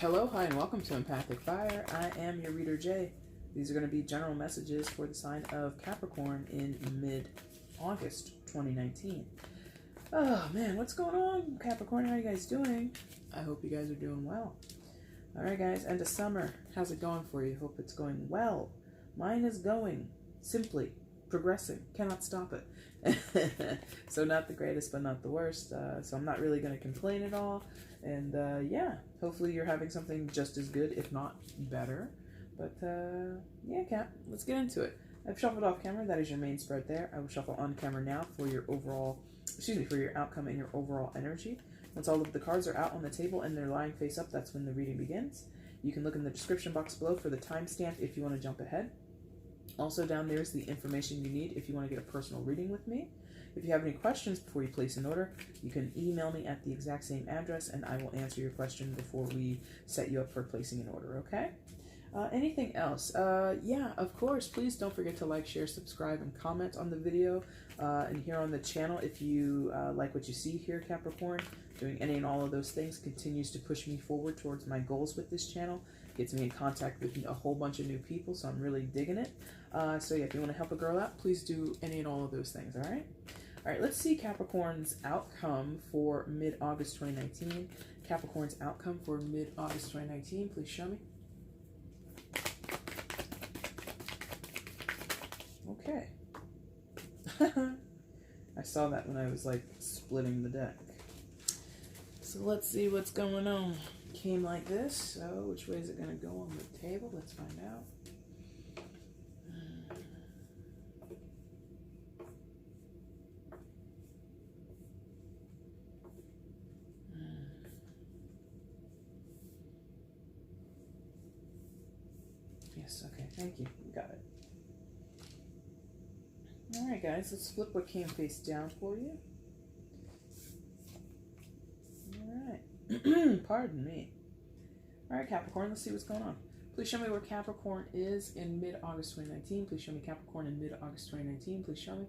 Hello, hi, and welcome to EmpathicFire. I am your reader, Jay. These are going to be general messages for the sign of Capricorn in mid-August 2019. Oh, man, what's going on, Capricorn? How are you guys doing? I hope you guys are doing well. All right, guys, end of summer. How's it going for you? Hope it's going well. Mine is going simply progressing. Cannot stop it. So not the greatest, but not the worst. So I'm not really going to complain at all. And yeah, hopefully you're having something just as good, if not better. But yeah, Cap, let's get into it. I've shuffled off camera. That is your main spread there. I will shuffle on camera now for your overall, for your outcome and your overall energy. Once all of the cards are out on the table and they're lying face up, that's when the reading begins. You can look in the description box below for the timestamp if you want to jump ahead. Also down there is the information you need if you want to get a personal reading with me. If you have any questions before you place an order, you can email me at the exact same address and I will answer your question before we set you up for placing an order, okay? Anything else? Yeah, of course, please don't forget to like, share, subscribe, and comment on the video and here on the channel if you like what you see here, Capricorn. Doing any and all of those things continues to push me forward towards my goals with this channel. Gets me in contact with a whole bunch of new people, so I'm really digging it. So yeah, if you want to help a girl out, please do any and all of those things, all right? All right, let's see Capricorn's outcome for mid-August 2019. Capricorn's outcome for mid-August 2019, please show me. Okay. I saw that when I was like splitting the deck. So let's see what's going on. Came like this, so which way is it going to go on the table? Let's find out. Yes, okay, thank you. You got it. All right, guys, let's flip what came face down for you. All right. Pardon me. All right, Capricorn, let's see what's going on. Please show me where Capricorn is in mid-August 2019. Please show me Capricorn in mid-August 2019. Please show me.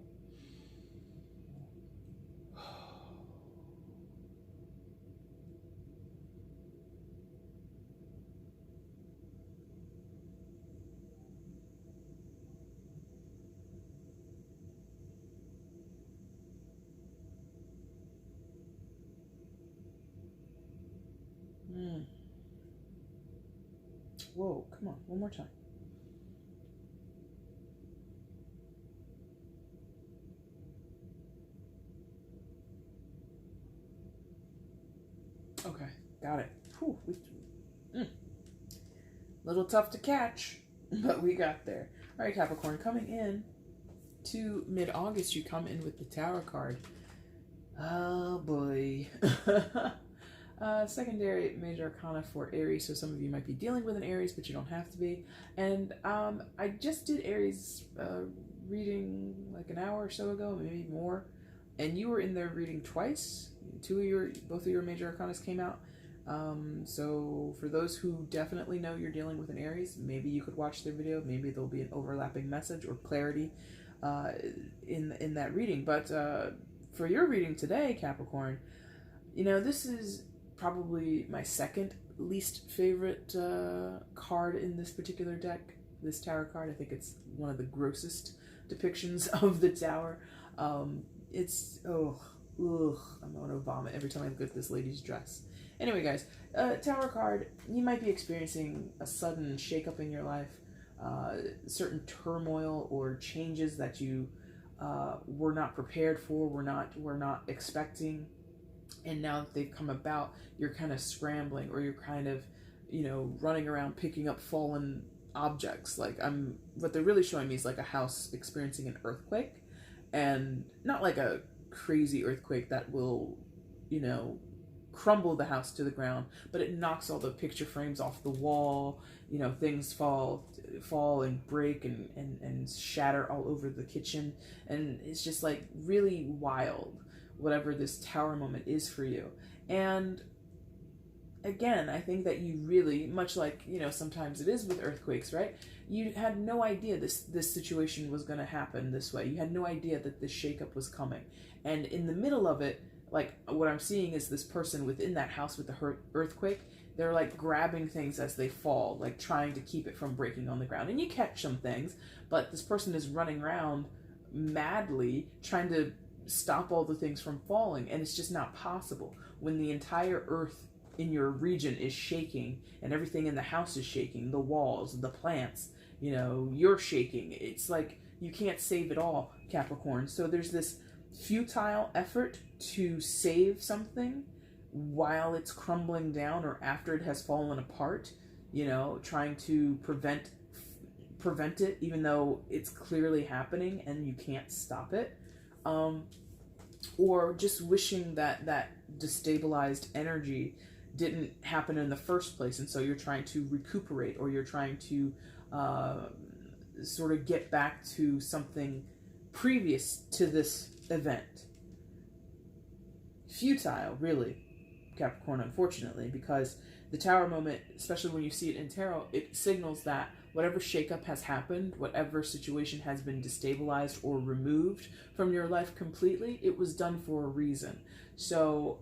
Whoa, come on, one more time. Okay, got it. Whew. Little tough to catch, but we got there. All right, Capricorn, coming in to mid-August, you come in with the Tower card. Oh, boy. Secondary major arcana for Aries, so some of you might be dealing with an Aries, but you don't have to be. And I just did Aries reading like an hour or so ago, maybe more, and you were in there reading twice. Both of your major arcanas came out. So for those who definitely know you're dealing with an Aries, maybe you could watch their video. Maybe there'll be an overlapping message or clarity in that reading. But for your reading today, Capricorn, you know, this is probably my second least favorite card in this particular deck, this Tower card. I think it's one of the grossest depictions of the Tower. It's, I'm going to vomit every time I look at this lady's dress. Anyway, guys, Tower card, you might be experiencing a sudden shakeup in your life, certain turmoil or changes that you were not prepared for, were not expecting. And now that they've come about, you're kind of scrambling, or you're kind of, you know, running around picking up fallen objects. Like what they're really showing me is like a house experiencing an earthquake, and not like a crazy earthquake that will, you know, crumble the house to the ground, but it knocks all the picture frames off the wall. You know, things fall and break and shatter all over the kitchen, and it's just like really wild, whatever this Tower moment is for you. And again, I think that you really, much like, you know, sometimes it is with earthquakes, right? You had no idea this situation was going to happen this way. You had no idea that this shakeup was coming. And in the middle of it, like what I'm seeing is this person within that house with the earthquake, They're like grabbing things as they fall, like trying to keep it from breaking on the ground. And you catch some things, but this person is running around madly trying to stop all the things from falling, and it's just not possible when the entire earth in your region is shaking and everything in the house is shaking, the walls, the plants, you're shaking. It's like you can't save it all, Capricorn. So there's this futile effort to save something while it's crumbling down or after it has fallen apart, trying to prevent it, even though it's clearly happening and you can't stop it. Or just wishing that destabilized energy didn't happen in the first place, and so you're trying to recuperate, or you're trying to sort of get back to something previous to this event. Futile, really, Capricorn, unfortunately, because the Tower moment, especially when you see it in tarot, it signals that whatever shakeup has happened, whatever situation has been destabilized or removed from your life completely, it was done for a reason. So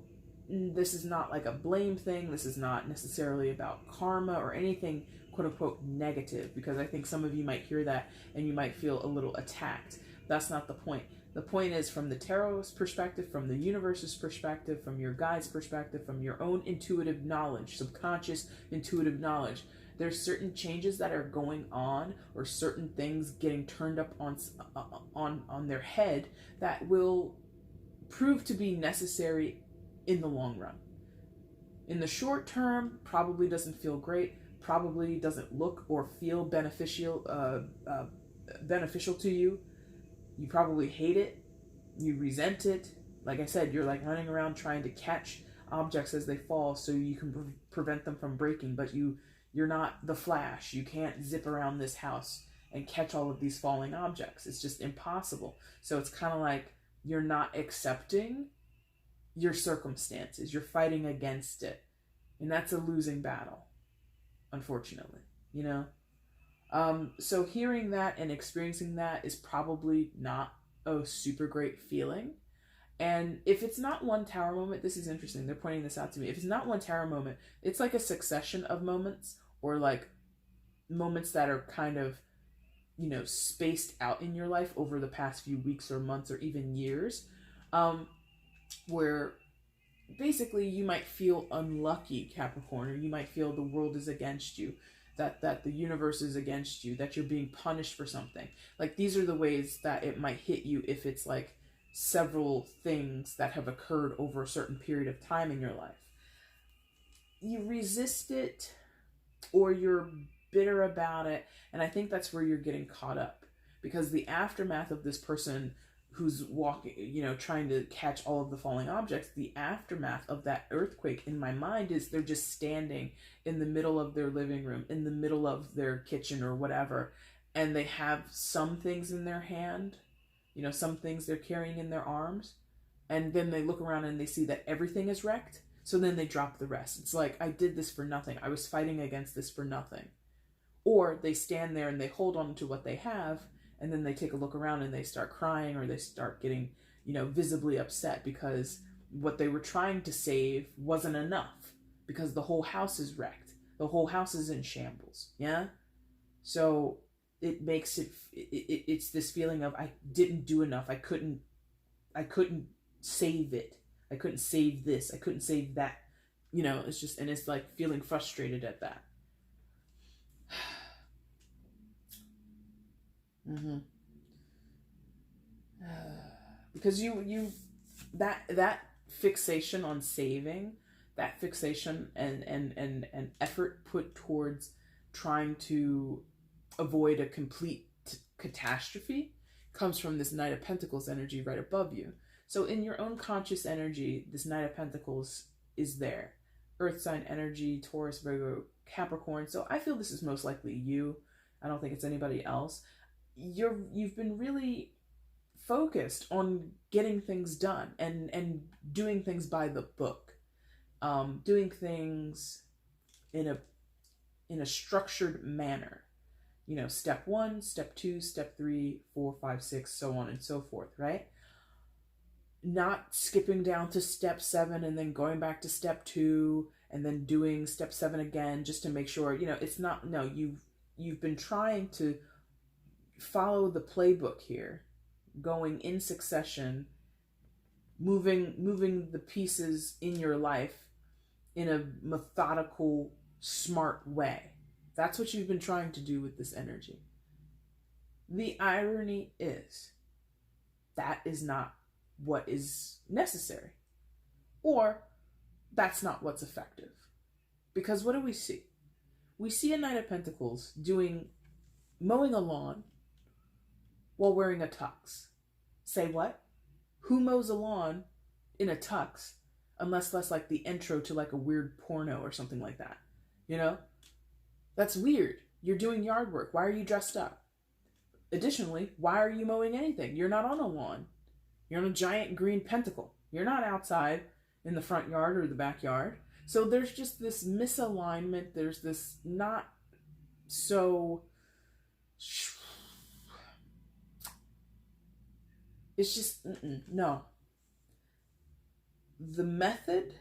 this is not like a blame thing. This is not necessarily about karma or anything quote unquote negative, because I think some of you might hear that and you might feel a little attacked. That's not the point. The point is, from the tarot's perspective, from the universe's perspective, from your guide's perspective, from your own intuitive knowledge, subconscious intuitive knowledge, there's certain changes that are going on, or certain things getting turned up on their head that will prove to be necessary in the long run. In the short term, probably doesn't feel great, probably doesn't look or feel beneficial to you. You probably hate it, you resent it. Like I said, you're like running around trying to catch objects as they fall so you can prevent them from breaking, but you're not the Flash. You can't zip around this house and catch all of these falling objects. It's just impossible. So it's kind of like you're not accepting your circumstances. You're fighting against it. And that's a losing battle, unfortunately, So hearing that and experiencing that is probably not a super great feeling. And if it's not one Tower moment, this is interesting. They're pointing this out to me. If it's not one Tower moment, it's like a succession of moments, or like moments that are kind of, spaced out in your life over the past few weeks or months or even years, where basically you might feel unlucky, Capricorn, or you might feel the world is against you, that the universe is against you, that you're being punished for something. Like, these are the ways that it might hit you if it's like several things that have occurred over a certain period of time in your life. You resist it, or you're bitter about it, and I think that's where you're getting caught up, because the aftermath of this person who's walking, trying to catch all of the falling objects, the aftermath of that earthquake in my mind is they're just standing in the middle of their living room, in the middle of their kitchen or whatever, and they have some things in their hand, some things they're carrying in their arms, and then they look around and they see that everything is wrecked, so then they drop the rest. It's like, I did this for nothing. I was fighting against this for nothing. Or they stand there and they hold on to what they have, and then they take a look around and they start crying, or they start getting, visibly upset because what they were trying to save wasn't enough, because the whole house is wrecked. The whole house is in shambles. Yeah? So it makes it's this feeling of, I didn't do enough. I couldn't save it. I couldn't save this. I couldn't save that. It's just, and it's like feeling frustrated at that. Because that fixation on saving, that fixation and effort put towards trying to avoid a complete catastrophe comes from this Knight of Pentacles energy right above you. So in your own conscious energy, this Knight of Pentacles is there. Earth sign energy, Taurus, Virgo, Capricorn. So I feel this is most likely you. I don't think it's anybody else. You've been really focused on getting things done and doing things by the book, doing things in a structured manner. Step 1, step 2, step 3, 4, 5, 6, so on and so forth, right? Not skipping down to step 7 and then going back to step 2 and then doing step 7 again, just to make sure, it's not, no, you've been trying to follow the playbook here, going in succession, moving the pieces in your life in a methodical, smart way. That's what you've been trying to do with this energy. The irony is that is not what is necessary, or that's not what's effective. Because what do we see? We see a Knight of Pentacles mowing a lawn while wearing a tux. Say what? Who mows a lawn in a tux unless that's like the intro to like a weird porno or something like that? That's weird. You're doing yard work. Why are you dressed up? Additionally, why are you mowing anything? You're not on a lawn. You're on a giant green pentacle. You're not outside in the front yard or the backyard. So there's just this misalignment. There's this not so... It's just, no. The method,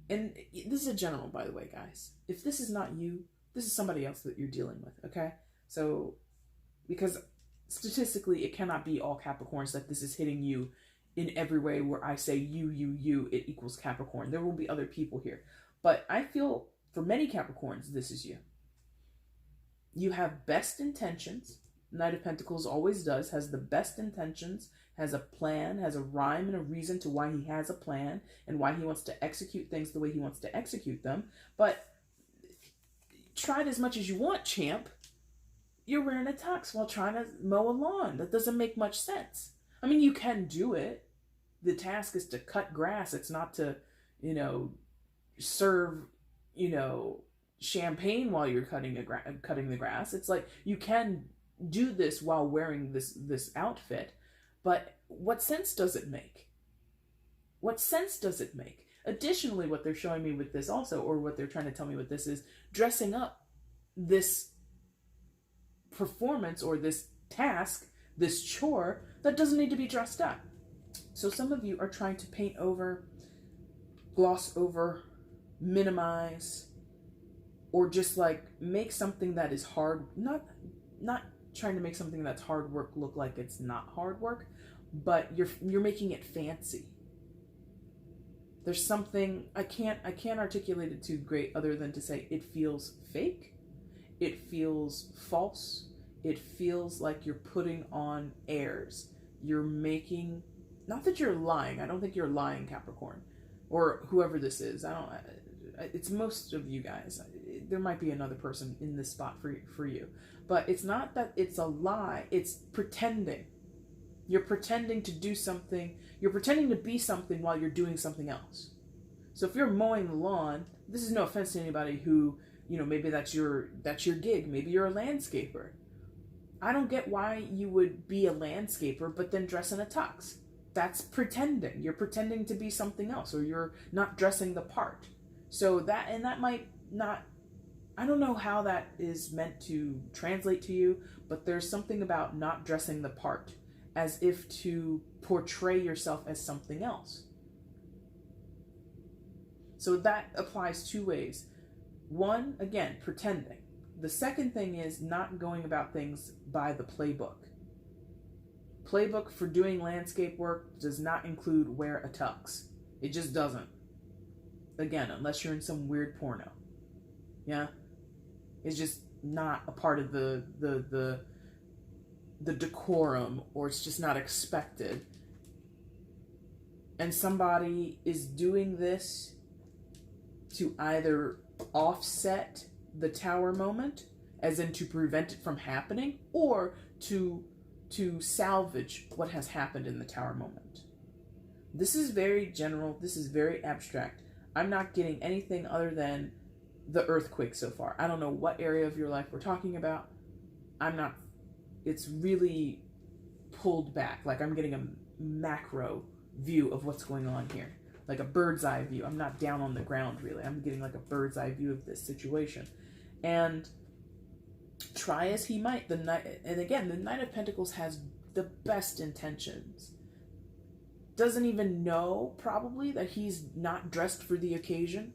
and this is a general, by the way, guys. If this is not you, this is somebody else that you're dealing with, okay? So, because statistically, it cannot be all Capricorns that this is hitting you in every way where I say you, it equals Capricorn. There will be other people here. But I feel for many Capricorns, this is you. You have best intentions. Knight of Pentacles always does, has the best intentions, has a plan, has a rhyme and a reason to why he has a plan and why he wants to execute things the way he wants to execute them. But try it as much as you want, champ. You're wearing a tux while trying to mow a lawn. That doesn't make much sense. I mean, you can do it. The task is to cut grass. It's not to, serve, champagne while you're cutting the grass. It's like you can do this while wearing this outfit, but what sense does it make? What sense does it make? Additionally, what they're showing me with this also, or what they're trying to tell me with this, is dressing up this performance or this task, this chore, that doesn't need to be dressed up. So some of you are trying to paint over, gloss over, minimize, or just like make something that is hard, not trying to make something that's hard work look like it's not hard work, but you're making it fancy. There's something, I can't articulate it too great other than to say it feels fake, it feels false, it feels like you're putting on airs. You're making, not that you're lying, I don't think you're lying, Capricorn, or whoever this is. It's most of you guys. There might be another person in this spot for you. But it's not that it's a lie. It's pretending. You're pretending to do something. You're pretending to be something while you're doing something else. So if you're mowing the lawn, this is no offense to anybody who, maybe that's your gig. Maybe you're a landscaper. I don't get why you would be a landscaper but then dress in a tux. That's pretending. You're pretending to be something else, or you're not dressing the part. So that might not, I don't know how that is meant to translate to you, but there's something about not dressing the part as if to portray yourself as something else. So that applies two ways. One, again, pretending. The second thing is not going about things by the playbook. Playbook for doing landscape work does not include wear a tux. It just doesn't. Again, unless you're in some weird porno. Yeah? It's just not a part of the decorum, or it's just not expected. And somebody is doing this to either offset the tower moment, as in to prevent it from happening, or to salvage what has happened in the tower moment. This is very general. This is very abstract. I'm not getting anything other than the earthquake so far. I don't know what area of your life we're talking about. It's really pulled back. Like I'm getting a macro view of what's going on here. Like a bird's eye view. I'm not down on the ground really. I'm getting like a bird's eye view of this situation. And try as he might, the Knight of Pentacles has the best intentions. Doesn't even know probably that he's not dressed for the occasion.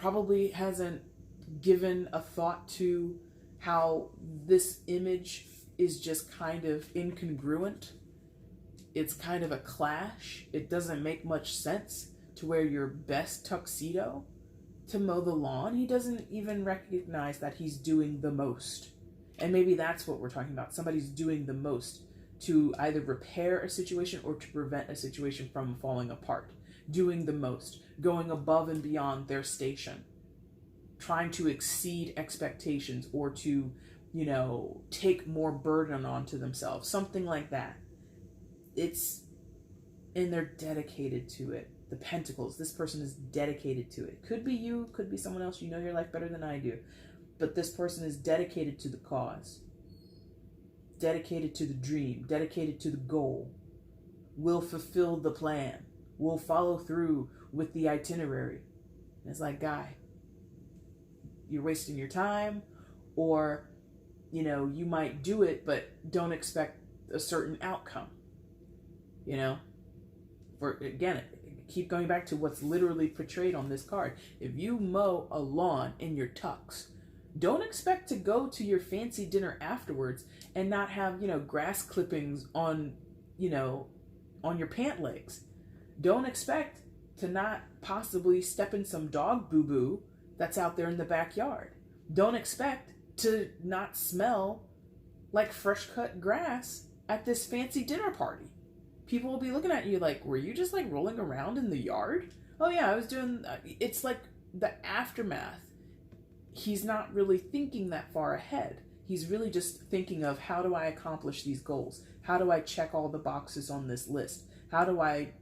probably hasn't given a thought to how this image is just kind of incongruent. It's kind of a clash. It doesn't make much sense to wear your best tuxedo to mow the lawn. He doesn't even recognize that he's doing the most. And maybe that's what we're talking about. Somebody's doing the most to either repair a situation or to prevent a situation from falling apart. Doing the most, going above and beyond their station, trying to exceed expectations or to, take more burden onto themselves, something like that. And they're dedicated to it. The Pentacles, this person is dedicated to it. Could be you, could be someone else. You know your life better than I do. But this person is dedicated to the cause, dedicated to the dream, dedicated to the goal, will fulfill the plan, will follow through with the itinerary. And it's like, guy, you're wasting your time, or, you might do it, but don't expect a certain outcome. Again, keep going back to what's literally portrayed on this card. If you mow a lawn in your tux, don't expect to go to your fancy dinner afterwards and not have, grass clippings on your pant legs. Don't expect to not possibly step in some dog boo-boo that's out there in the backyard. Don't expect to not smell like fresh cut grass at this fancy dinner party. People will be looking at you like, were you just rolling around in the yard? Oh yeah, I was doing, it's like the aftermath. He's not really thinking that far ahead. He's really just thinking of, how do I accomplish these goals? How do I check all the boxes on this list? How do I,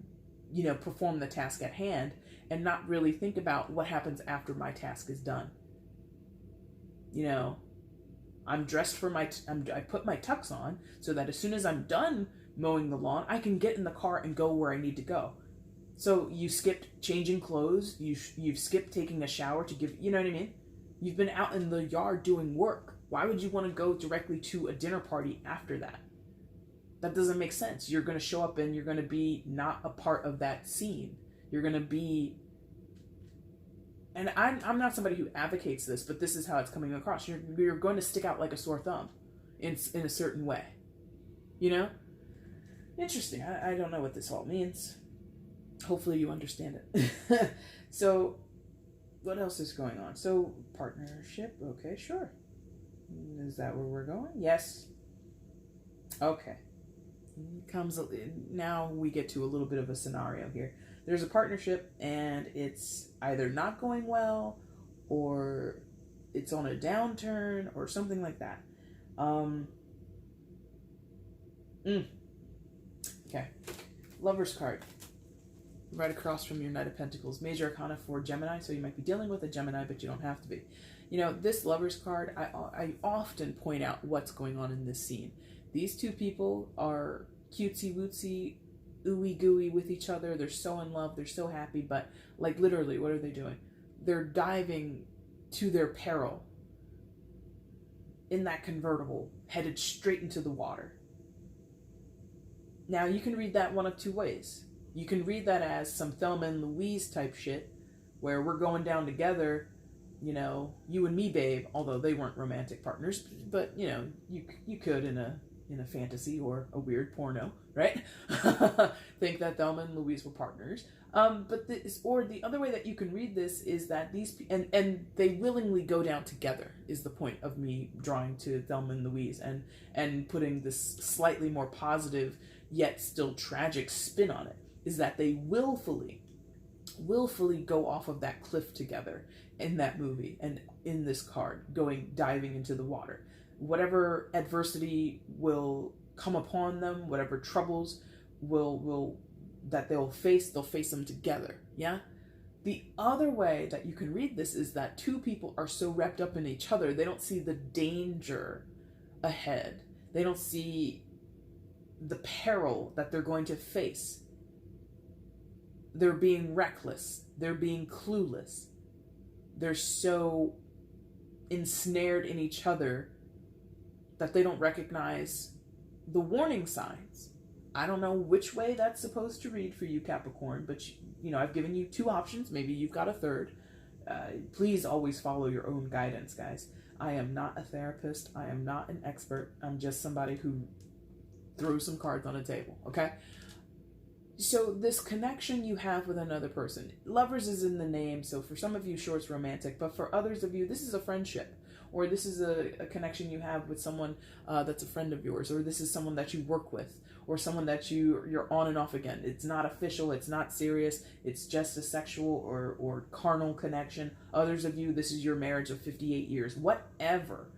perform the task at hand, and not really think about what happens after my task is done. I'm dressed for I put my tux on so that as soon as I'm done mowing the lawn, I can get in the car and go where I need to go. So you skipped changing clothes, you've skipped taking a shower to give, you know what I mean? You've been out in the yard doing work. Why would you want to go directly to a dinner party after that? That doesn't make sense. You're going to show up and you're going to be not a part of that scene. You're going to be, and I'm not somebody who advocates this, but this is how it's coming across. You're going to stick out like a sore thumb in a certain way. Interesting. I don't know what this all means. Hopefully you understand it. So what else is going on? So partnership. Okay, sure. Is that where we're going? Yes. Okay. Now we get to a little bit of a scenario here. There's a partnership and it's either not going well, or it's on a downturn, or something like that. Okay. Lover's card. Right across from your Knight of Pentacles. Major Arcana for Gemini, so you might be dealing with a Gemini, but you don't have to be. This Lover's card, I often point out what's going on in this scene. These two people are cutesy-wootsy, ooey-gooey with each other. They're so in love. They're so happy. But, literally, what are they doing? They're diving to their peril in that convertible, headed straight into the water. Now, you can read that one of two ways. You can read that as some Thelma and Louise type shit, where we're going down together, you and me, babe, although they weren't romantic partners, but, you could in a fantasy or a weird porno, right? Think that Thelma and Louise were partners. But the other way that you can read this is that and they willingly go down together, is the point of me drawing to Thelma and Louise and putting this slightly more positive yet still tragic spin on it, is that they willfully go off of that cliff together in that movie and in this card, diving into the water. Whatever adversity will come upon them, whatever troubles that they'll face them together. Yeah. The other way that you can read this is that two people are so wrapped up in each other, they don't see the danger ahead. They don't see the peril that they're going to face. They're being reckless. They're being clueless. They're so ensnared in each other that they don't recognize the warning signs. I don't know which way that's supposed to read for you, Capricorn, but I've given you two options. Maybe you've got a third. please always follow your own guidance, guys. I am not a therapist. I am not an expert. I'm just somebody who throws some cards on a table, okay? So this connection you have with another person, lovers is in the name, so for some of you, sure, it's romantic, but for others of you, this is a friendship, or this is a connection you have with someone that's a friend of yours, or this is someone that you work with, or someone that you're on and off again. It's not official, it's not serious, it's just a sexual or carnal connection. Others of you, this is your marriage of 58 years, whatever.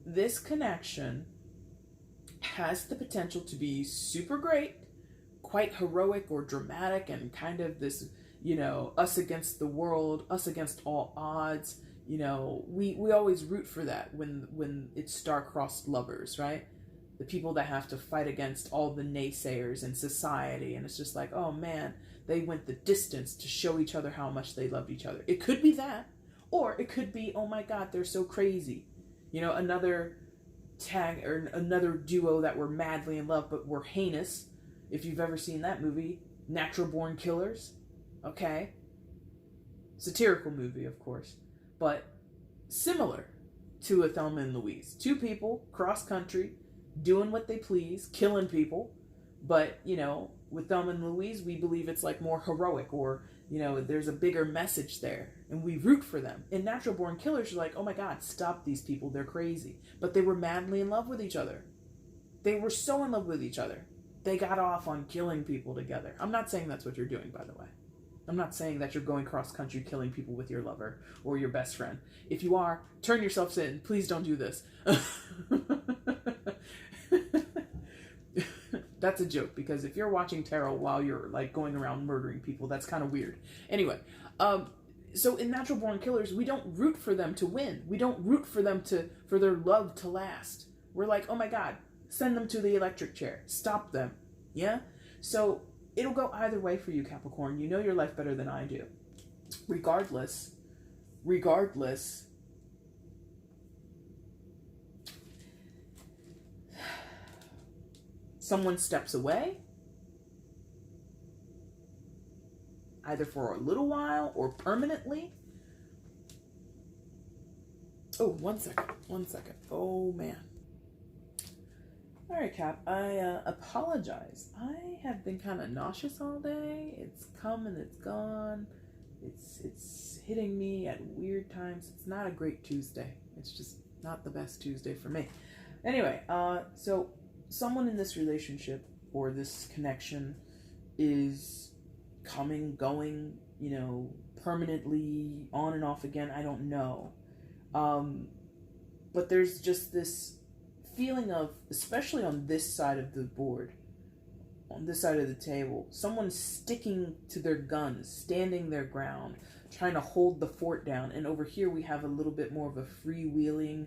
This connection has the potential to be super great, quite heroic or dramatic, and kind of this, us against the world, us against all odds. We always root for that when it's star-crossed lovers, right? The people that have to fight against all the naysayers in society, and it's just like, oh man, they went the distance to show each other how much they loved each other. It could be that, or it could be, oh my God, they're so crazy. Another tag or another duo that were madly in love but were heinous. If you've ever seen that movie, Natural Born Killers, okay? Satirical movie, of course, but similar to a Thelma and Louise. Two people, cross-country, doing what they please, killing people, but, with Thelma and Louise, we believe it's like more heroic, or, there's a bigger message there, and we root for them. In Natural Born Killers, you're like, oh my God, stop these people, they're crazy. But they were madly in love with each other. They were so in love with each other. They got off on killing people together. I'm not saying that's what you're doing, by the way. I'm not saying that you're going cross-country killing people with your lover or your best friend. If you are, turn yourselves in. Please don't do this. That's a joke, because if you're watching tarot while you're like going around murdering people, that's kind of weird. Anyway, so in Natural Born Killers, we don't root for them to win. We don't root for them for their love to last. We're like, oh my God, send them to the electric chair. Stop them. Yeah? So it'll go either way for you, Capricorn. You know your life better than I do. Regardless, someone steps away, either for a little while or permanently. Oh, one second. Oh, man. All right, Cap, I apologize. I have been kind of nauseous all day. It's come and it's gone. It's hitting me at weird times. It's not a great Tuesday. It's just not the best Tuesday for me. Anyway, so someone in this relationship or this connection is coming, going, permanently on and off again. I don't know. But there's just this feeling of, especially on this side of the board, on this side of the table, someone sticking to their guns, standing their ground, trying to hold the fort down. And over here we have a little bit more of a freewheeling,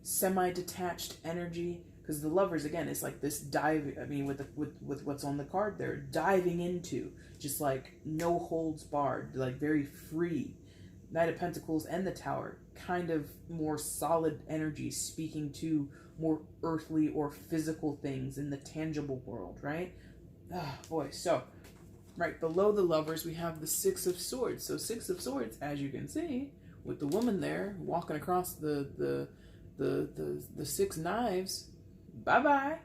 semi-detached energy, because the lovers, again, it's like this dive. I mean, with what's on the card there, diving into, just like no holds barred, like very free. Knight of Pentacles and the Tower, kind of more solid energy, speaking to more earthly or physical things in the tangible world, right? Ah, boy. So right below the lovers, we have the Six of Swords. So Six of Swords, as you can see, with the woman there walking across the six knives, bye-bye.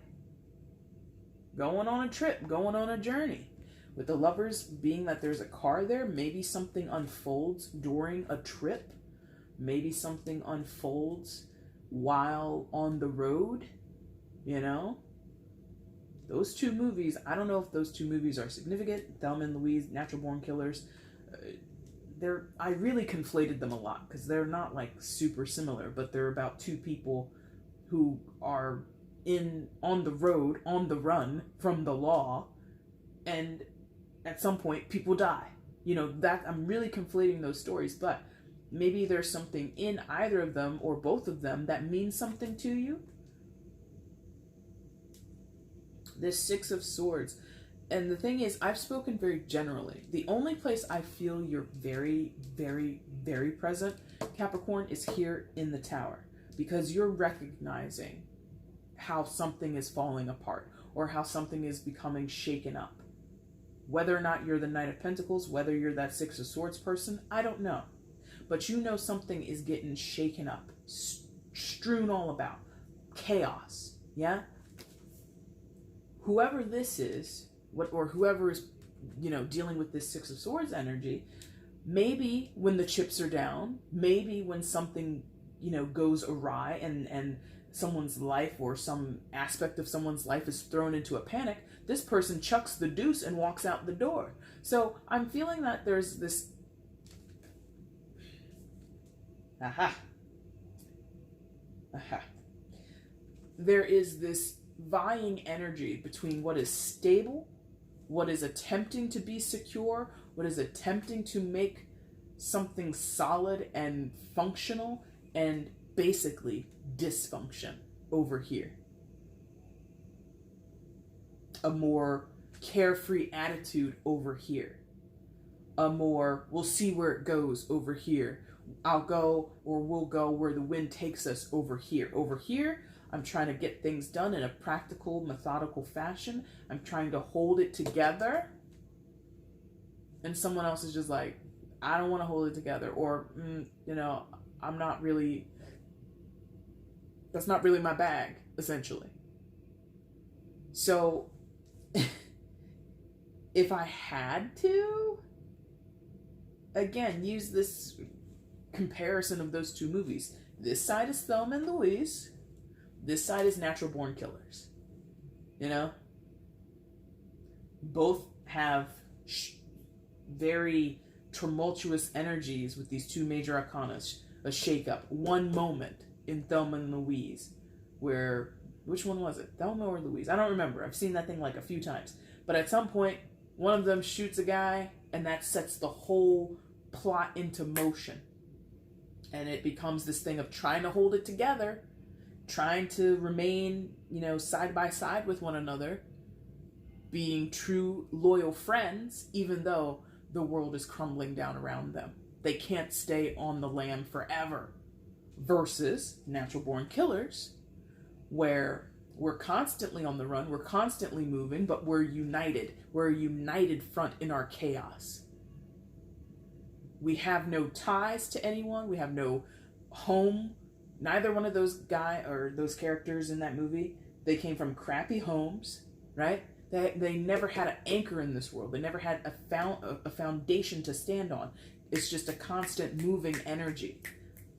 Going on a trip, going on a journey. With the lovers being that there's a car there, maybe something unfolds during a trip. Maybe something unfolds while on the road, Those two movies, I don't know if those two movies are significant. Thelma and Louise, Natural Born Killers, I really conflated them a lot because they're not like super similar, but they're about two people who are on the road, on the run from the law, and at some point people die. That I'm really conflating those stories, but maybe there's something in either of them or both of them that means something to you. This Six of Swords. And the thing is, I've spoken very generally. The only place I feel you're very, very, very present, Capricorn, is here in the Tower. Because you're recognizing how something is falling apart or how something is becoming shaken up. Whether or not you're the Knight of Pentacles, whether you're that Six of Swords person, I don't know. But you know something is getting shaken up, strewn all about. Chaos, yeah? Whoever this is, or whoever is, dealing with this Six of Swords energy, maybe when the chips are down, maybe when something, goes awry and someone's life or some aspect of someone's life is thrown into a panic, this person chucks the deuce and walks out the door. So I'm feeling that there's this... There is this vying energy between what is stable, what is attempting to be secure, what is attempting to make something solid and functional, and basically dysfunction over here. A more carefree attitude over here. A more, we'll see where it goes over here. I'll go, or we'll go where the wind takes us over here. Over here, I'm trying to get things done in a practical, methodical fashion. I'm trying to hold it together. And someone else is just like, I don't want to hold it together. Or, I'm not really, that's not really my bag, essentially. So, if I had to, again, use this comparison of those two movies. This side is Thelma and Louise. This side is Natural Born Killers. Both have very tumultuous energies with these two major arcanas. A shakeup. One moment in Thelma and Louise where, which one was it? Thelma or Louise? I don't remember. I've seen that thing like a few times. But at some point, one of them shoots a guy, and that sets the whole plot into motion. And it becomes this thing of trying to hold it together, trying to remain, side by side with one another, being true, loyal friends, even though the world is crumbling down around them. They can't stay on the lam forever. Versus Natural Born Killers, where we're constantly on the run, we're constantly moving, but we're united. We're a united front in our chaos. We have no ties to anyone. We have no home. Neither one of those those characters in that movie, they came from crappy homes, right? They never had an anchor in this world. They never had a foundation to stand on. It's just a constant moving energy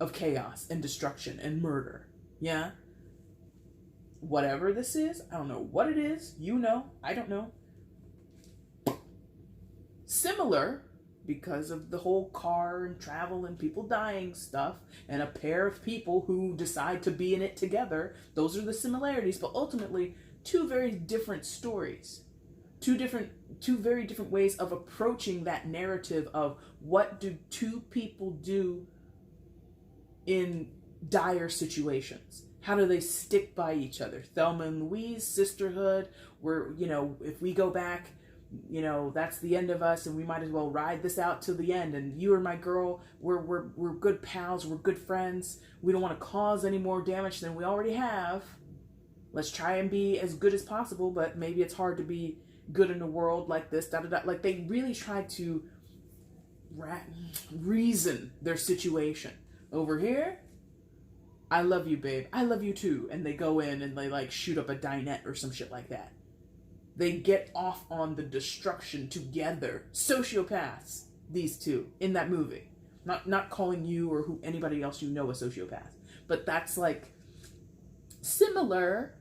of chaos and destruction and murder. Yeah? Whatever this is, I don't know what it is. I don't know. Similar, because of the whole car and travel and people dying stuff, and a pair of people who decide to be in it together. Those are the similarities, but ultimately, two very different stories. Two very different ways of approaching that narrative of what do two people do in dire situations. How do they stick by each other? Thelma and Louise, sisterhood, where, if we go back, that's the end of us, and we might as well ride this out to the end. And you are my girl. We're good pals. We're good friends. We don't want to cause any more damage than we already have. Let's try and be as good as possible, but maybe it's hard to be good in a world like this. Like, they really tried to reason their situation. Over here, I love you, babe. I love you too. And they go in and they shoot up a dinette or some shit like that. They get off on the destruction together. Sociopaths, these two, in that movie. Not calling you or anybody else a sociopath. But that's similar,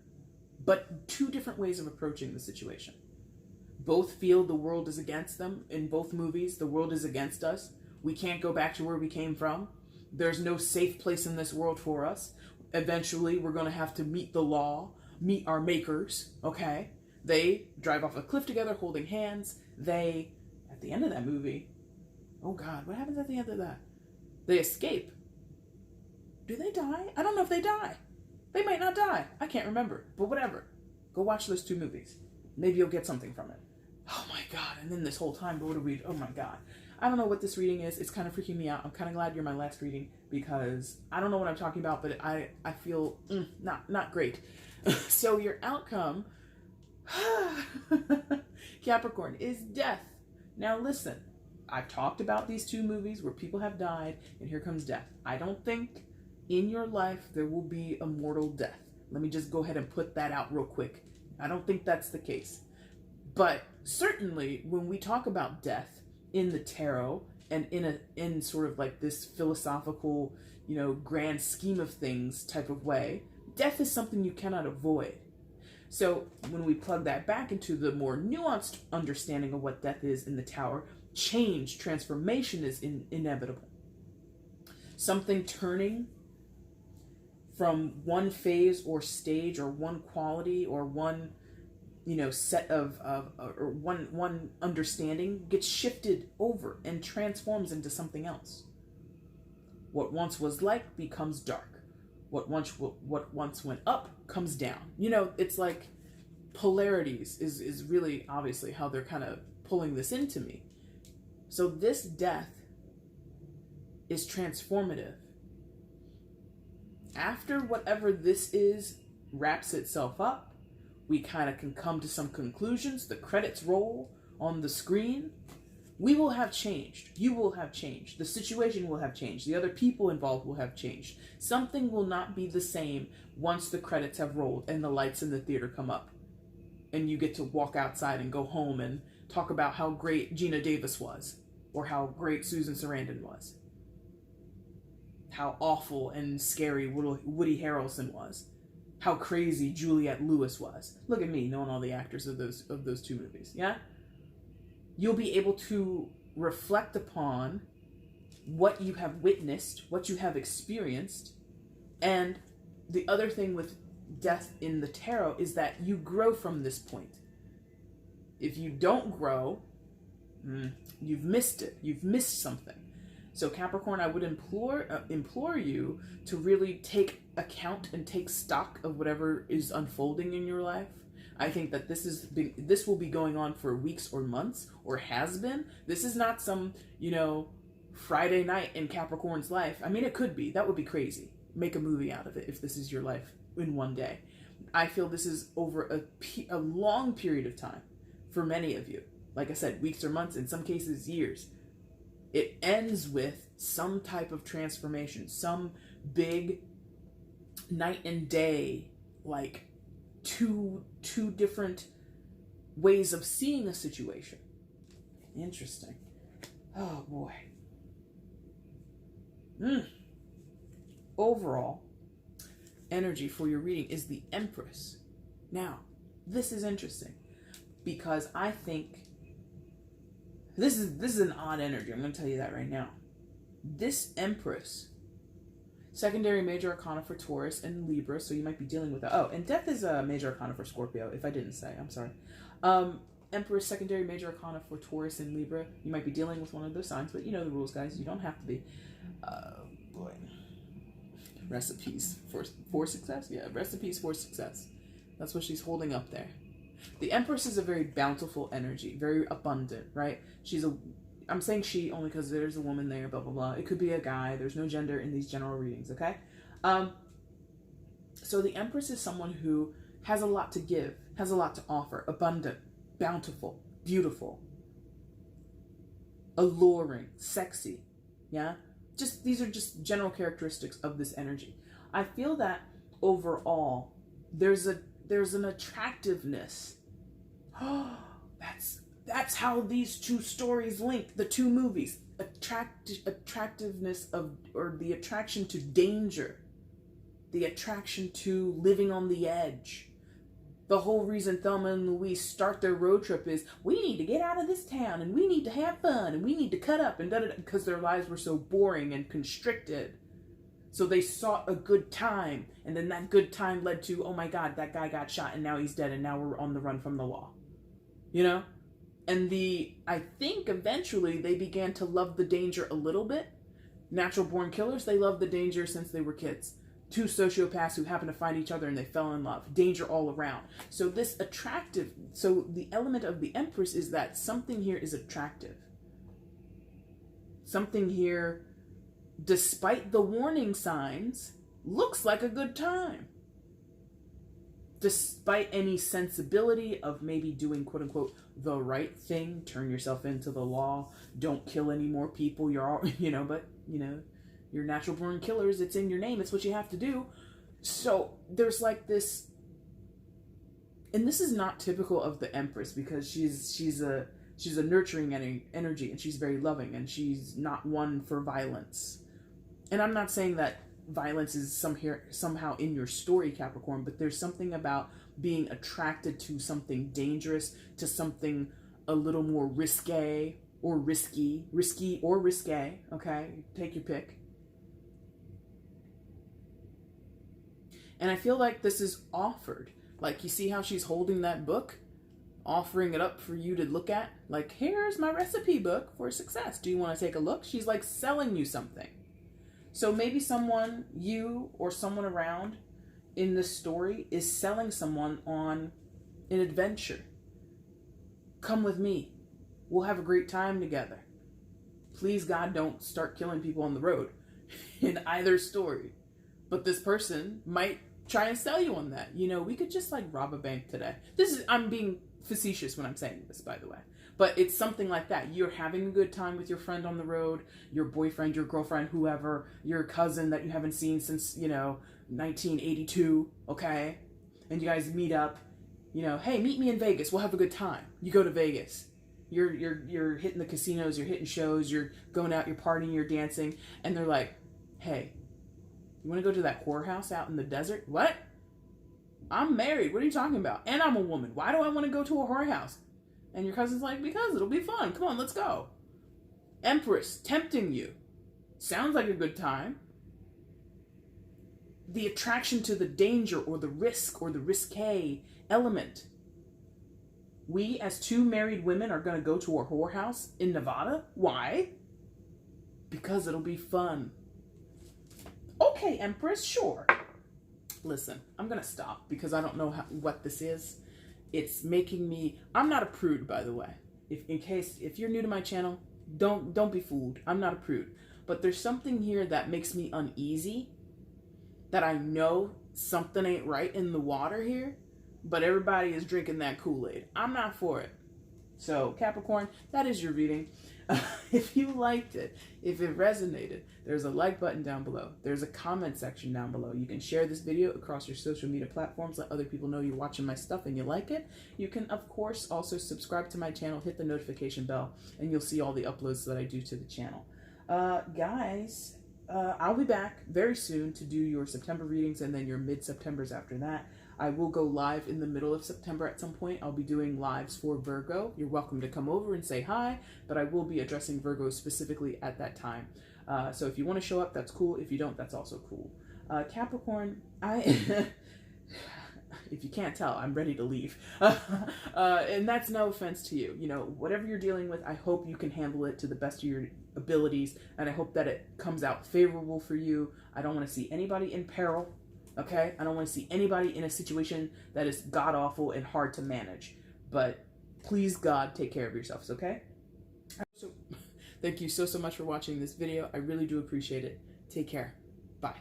but two different ways of approaching the situation. Both feel the world is against them. In both movies, the world is against us. We can't go back to where we came from. There's no safe place in this world for us. Eventually, we're going to have to meet the law, meet our makers, okay? They drive off a cliff together holding hands. At the end of that movie, oh God, what happens at the end of that? They escape. Do they die? I don't know if they die. They might not die. I can't remember, but whatever. Go watch those two movies. Maybe you'll get something from it. Oh my God, and then this whole time, oh my God. I don't know what this reading is. It's kind of freaking me out. I'm kind of glad you're my last reading because I don't know what I'm talking about, but I feel not great. So your outcome, Capricorn is death. Now listen, I've talked about these two movies where people have died, and here comes death. I don't think in your life there will be a mortal death. Let me just go ahead and put that out real quick. I don't think that's the case. But certainly when we talk about death in the tarot and in sort of like this philosophical, grand scheme of things type of way, death is something you cannot avoid. So when we plug that back into the more nuanced understanding of what death is in the Tower, change, transformation is inevitable. Something turning from one phase or stage or one quality or one set of or one understanding gets shifted over and transforms into something else. What once was light becomes dark. What once went up comes down. It's like polarities is really obviously how they're kind of pulling this into me. So this death is transformative. After whatever this is wraps itself up, we kind of can come to some conclusions. The credits roll on the screen. We will have changed. You will have changed. The situation will have changed. The other people involved will have changed. Something will not be the same once the credits have rolled and the lights in the theater come up. And you get to walk outside and go home and talk about how great Gina Davis was. Or how great Susan Sarandon was. How awful and scary Woody Harrelson was. How crazy Juliette Lewis was. Look at me knowing all the actors of those two movies. Yeah? You'll be able to reflect upon what you have witnessed, what you have experienced. And the other thing with death in the tarot is that you grow from this point. If you don't grow, you've missed it. You've missed something. So Capricorn, I would implore you to really take account and take stock of whatever is unfolding in your life. I think that this will be going on for weeks or months, or has been. This is not some, Friday night in Capricorn's life. I mean, it could be. That would be crazy. Make a movie out of it if this is your life in one day. I feel this is over a long period of time for many of you. Like I said, weeks or months, in some cases years. It ends with some type of transformation, some big night and day, like two different ways of seeing a situation. Interesting. Oh boy. Overall energy for your reading is the Empress. Now, this is interesting because I think this is an odd energy. I'm going to tell you that right now. This Empress, secondary major arcana for Taurus and Libra, so you might be dealing with that. Oh, and death is a major arcana for Scorpio, if I didn't say. I'm sorry. Empress, secondary major arcana for Taurus and Libra. You might be dealing with one of those signs, but you know the rules, guys. You don't have to be. Boy. Recipes for success? Yeah, recipes for success. That's what she's holding up there. The Empress is a very bountiful energy, very abundant, right? I'm saying she only because there's a woman there, blah, blah, blah. It could be a guy. There's no gender in these general readings, okay? So the Empress is someone who has a lot to give, has a lot to offer, abundant, bountiful, beautiful, alluring, sexy, yeah? These are just general characteristics of this energy. I feel that overall, there's an attractiveness. That's how these two stories link, the two movies. Attractiveness or the attraction to danger, the attraction to living on the edge. The whole reason Thelma and Louise start their road trip is, we need to get out of this town, and we need to have fun, and we need to cut up, and da-da-da, because their lives were so boring and constricted. So they sought a good time, and then that good time led to, oh my God, that guy got shot, and now he's dead, and now we're on the run from the law. And I think eventually they began to love the danger a little bit. Natural born killers, they loved the danger since they were kids. Two sociopaths who happened to find each other and they fell in love. Danger all around. So the element of the Empress is that something here is attractive. Something here, despite the warning signs, looks like a good time. despite any sensibility of maybe doing quote unquote the right thing, turn yourself into the law, don't kill any more people, you're all, but you're natural born killers, it's in your name, it's what you have to do. So there's like this, and this is not typical of the Empress, because she's a nurturing energy, and she's very loving, and she's not one for violence. And I'm not saying that violence is somehow in your story, Capricorn, but there's something about being attracted to something dangerous, to something a little more risky or risky or risque, okay? Take your pick. And I feel like this is offered. Like, you see how she's holding that book, offering it up for you to look at? Like, here's my recipe book for success. Do you want to take a look? She's like selling you something. So maybe someone, you or someone around in this story, is selling someone on an adventure. Come with me. We'll have a great time together. Please, God, don't start killing people on the road in either story. But this person might try and sell you on that. We could just like rob a bank today. I'm being facetious when I'm saying this, by the way. But it's something like that. You're having a good time with your friend on the road, your boyfriend, your girlfriend, whoever, your cousin that you haven't seen since, 1982, okay? And you guys meet up, hey, meet me in Vegas. We'll have a good time. You go to Vegas. You're hitting the casinos, you're hitting shows, you're going out, you're partying, you're dancing, and they're like, hey, you want to go to that whorehouse out in the desert? What? I'm married. What are you talking about? And I'm a woman. Why do I want to go to a whorehouse? And your cousin's like, because it'll be fun. Come on, let's go. Empress, tempting you. Sounds like a good time. The attraction to the danger or the risk or the risque element. We, as two married women, are going to go to a whorehouse in Nevada? Why? Because it'll be fun. Okay, Empress, sure. Listen, I'm going to stop because I don't know what this is. It's making me... I'm not a prude, by the way. If you're new to my channel, don't be fooled. I'm not a prude. But there's something here that makes me uneasy, that I know something ain't right in the water here, but everybody is drinking that Kool-Aid. I'm not for it. So, Capricorn, that is your reading. If you liked it, if it resonated, there's a like button down below. There's a comment section down below. You can share this video across your social media platforms. Let other people know you're watching my stuff and you like it. You can, of course, also subscribe to my channel, hit the notification bell, and you'll see all the uploads that I do to the channel. Guys, I'll be back very soon to do your September readings and then your mid-Septembers after that. I will go live in the middle of September at some point. I'll be doing lives for Virgo. You're welcome to come over and say hi, but I will be addressing Virgo specifically at that time. So if you want to show up, that's cool. If you don't, that's also cool. Capricorn, if you can't tell, I'm ready to leave. And that's no offense to you. Whatever you're dealing with, I hope you can handle it to the best of your abilities, and I hope that it comes out favorable for you. I don't want to see anybody in peril. Okay? I don't want to see anybody in a situation that is god-awful and hard to manage. But please, God, take care of yourselves, okay? So, thank you so much for watching this video. I really do appreciate it. Take care. Bye.